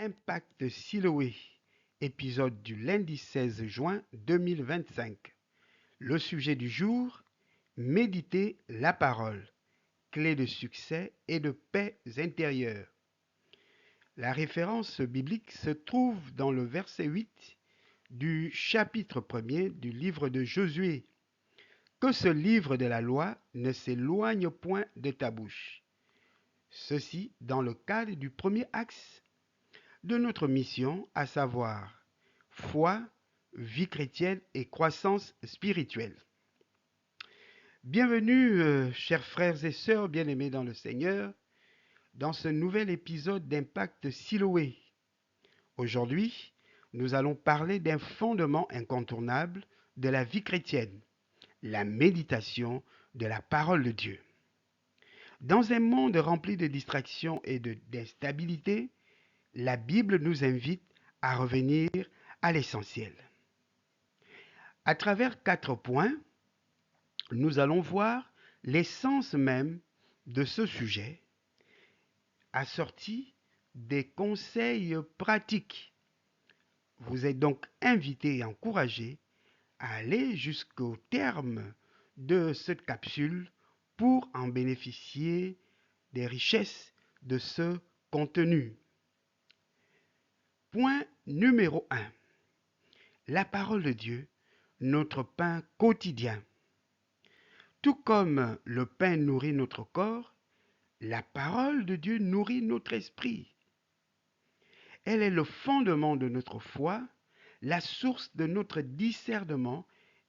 Impact Siloé, épisode du lundi 16 juin 2025. Le sujet du jour, méditer la parole, clé de succès et de paix intérieure. La référence biblique se trouve dans le verset 8 du chapitre 1er du livre de Josué. Que ce livre de la loi ne s'éloigne point de ta bouche. Ceci dans le cadre du premier axe de notre mission, à savoir foi, vie chrétienne et croissance spirituelle. Bienvenue, chers frères et sœurs bien-aimés dans le Seigneur, dans ce nouvel épisode d'Impact Siloé. Aujourd'hui, nous allons parler d'un fondement incontournable de la vie chrétienne, la méditation de la parole de Dieu. Dans un monde rempli de distractions et d'instabilité, la Bible nous invite à revenir à l'essentiel. À travers 4 points, nous allons voir l'essence même de ce sujet, assorti des conseils pratiques. Vous êtes donc invités et encouragés à aller jusqu'au terme de cette capsule pour en bénéficier des richesses de ce contenu. Point numéro 1. La parole de Dieu, notre pain quotidien. Tout comme le pain nourrit notre corps, la parole de Dieu nourrit notre esprit. Elle est le fondement de notre foi, la source de notre discernement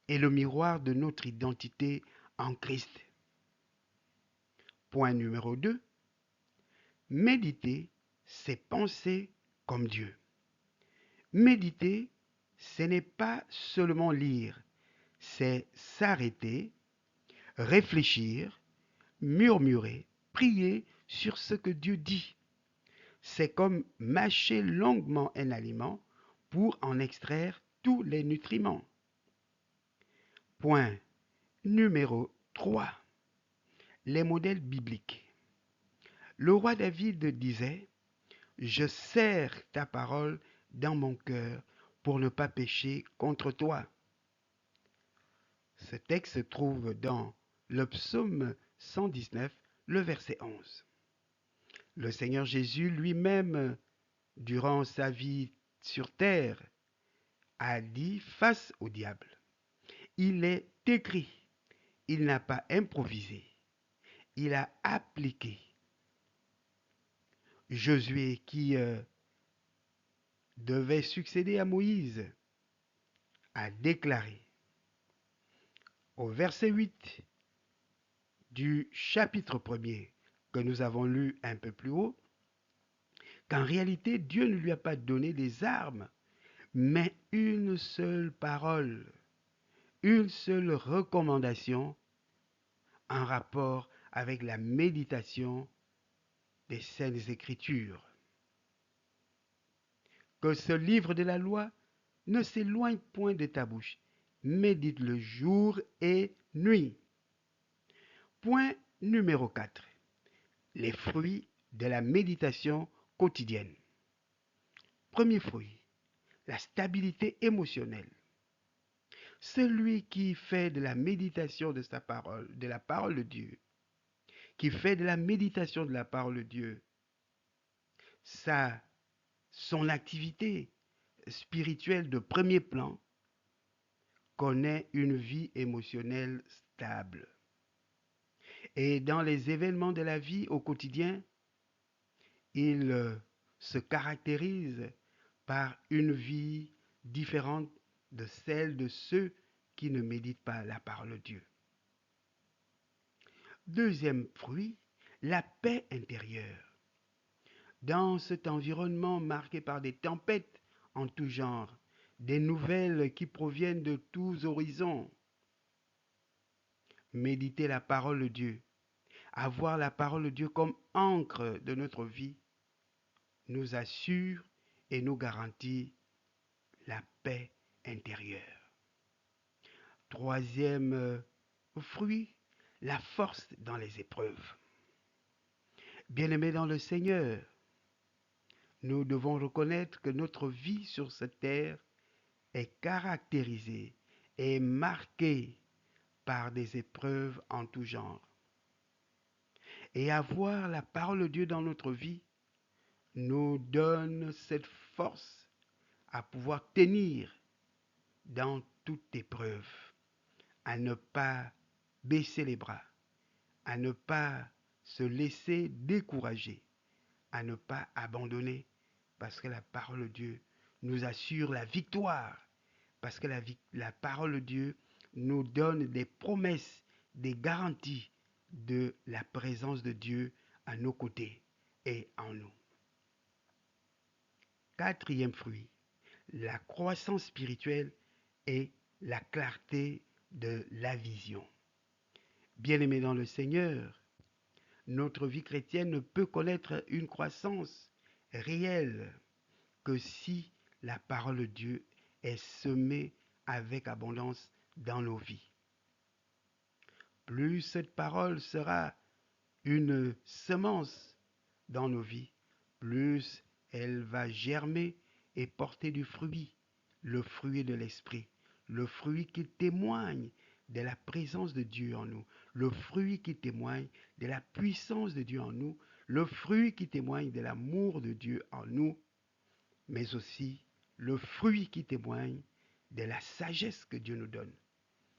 et le miroir de notre identité en Christ. Point numéro 2. Méditer, c'est penser comme Dieu. Méditer, ce n'est pas seulement lire, c'est s'arrêter, réfléchir, murmurer, prier sur ce que Dieu dit. C'est comme mâcher longuement un aliment pour en extraire tous les nutriments. Point numéro 3. Les modèles bibliques. Le roi David disait, « Je serre ta parole dans mon cœur pour ne pas pécher contre toi. » Ce texte se trouve dans le psaume 119, le verset 11. Le Seigneur Jésus lui-même, durant sa vie sur terre, a dit face au diable, il est écrit, il n'a pas improvisé, il a appliqué. Josué qui devait succéder à Moïse a déclaré au verset 8 du chapitre 1er que nous avons lu un peu plus haut, qu'en réalité Dieu ne lui a pas donné des armes, mais une seule parole, une seule recommandation en rapport avec la méditation des Saintes Écritures. Que ce livre de la loi ne s'éloigne point de ta bouche. Médite-le jour et nuit. Point numéro 4. Les fruits de la méditation quotidienne. Premier fruit, la stabilité émotionnelle. Celui qui fait de la méditation de sa parole, de la parole de Dieu, qui fait de la méditation de la parole de Dieu, son activité spirituelle de premier plan, connaît une vie émotionnelle stable. Et dans les événements de la vie au quotidien, il se caractérise par une vie différente de celle de ceux qui ne méditent pas la parole de Dieu. Deuxième fruit, la paix intérieure. Dans cet environnement marqué par des tempêtes en tout genre, des nouvelles qui proviennent de tous horizons, méditer la parole de Dieu, avoir la parole de Dieu comme encre de notre vie, nous assure et nous garantit la paix intérieure. Troisième fruit, la force dans les épreuves. Bien-aimés dans le Seigneur, Nous devons reconnaître que notre vie sur cette terre est caractérisée et marquée par des épreuves en tout genre. Et avoir la parole de Dieu dans notre vie nous donne cette force à pouvoir tenir dans toute épreuve, à ne pas baisser les bras, à ne pas se laisser décourager, à ne pas abandonner, parce que la parole de Dieu nous assure la victoire, parce que la parole de Dieu nous donne des promesses, des garanties de la présence de Dieu à nos côtés et en nous. Quatrième fruit, la croissance spirituelle et la clarté de la vision. Bien-aimés dans le Seigneur, notre vie chrétienne ne peut connaître une croissance réelle que si la parole de Dieu est semée avec abondance dans nos vies. Plus cette parole sera une semence dans nos vies, plus elle va germer et porter du fruit, le fruit de l'esprit, le fruit qui témoigne de la présence de Dieu en nous, le fruit qui témoigne de la puissance de Dieu en nous, le fruit qui témoigne de l'amour de Dieu en nous, mais aussi le fruit qui témoigne de la sagesse que Dieu nous donne,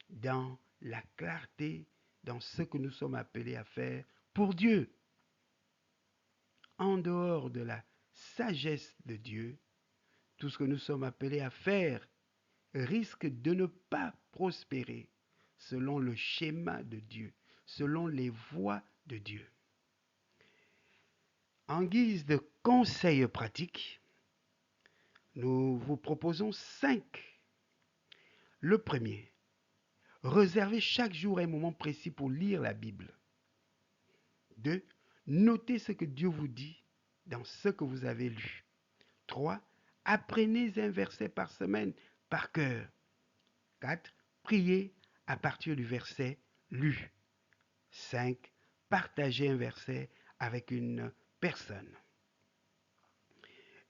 dans la clarté, dans ce que nous sommes appelés à faire pour Dieu. En dehors de la sagesse de Dieu, tout ce que nous sommes appelés à faire risque de ne pas prospérer selon le schéma de Dieu, selon les voies de Dieu. En guise de conseils pratiques, nous vous proposons 5. Le premier, réservez chaque jour un moment précis pour lire la Bible. 2. Notez ce que Dieu vous dit dans ce que vous avez lu. 3. Apprenez un verset par semaine par cœur. 4. Priez à partir du verset lu. 5. Partagez un verset avec une personne.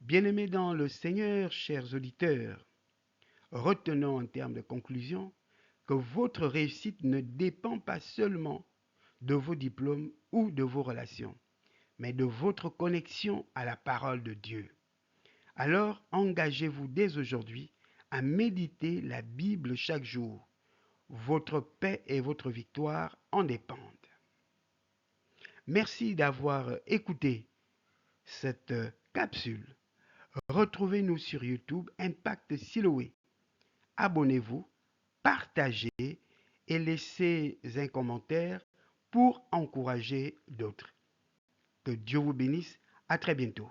Bien-aimés dans le Seigneur, chers auditeurs, retenons en termes de conclusion que votre réussite ne dépend pas seulement de vos diplômes ou de vos relations, mais de votre connexion à la parole de Dieu. Alors, engagez-vous dès aujourd'hui à méditer la Bible chaque jour. Votre paix et votre victoire en dépendent. Merci d'avoir écouté cette capsule. Retrouvez-nous sur YouTube Impact Siloé. Abonnez-vous, partagez et laissez un commentaire pour encourager d'autres. Que Dieu vous bénisse. À très bientôt.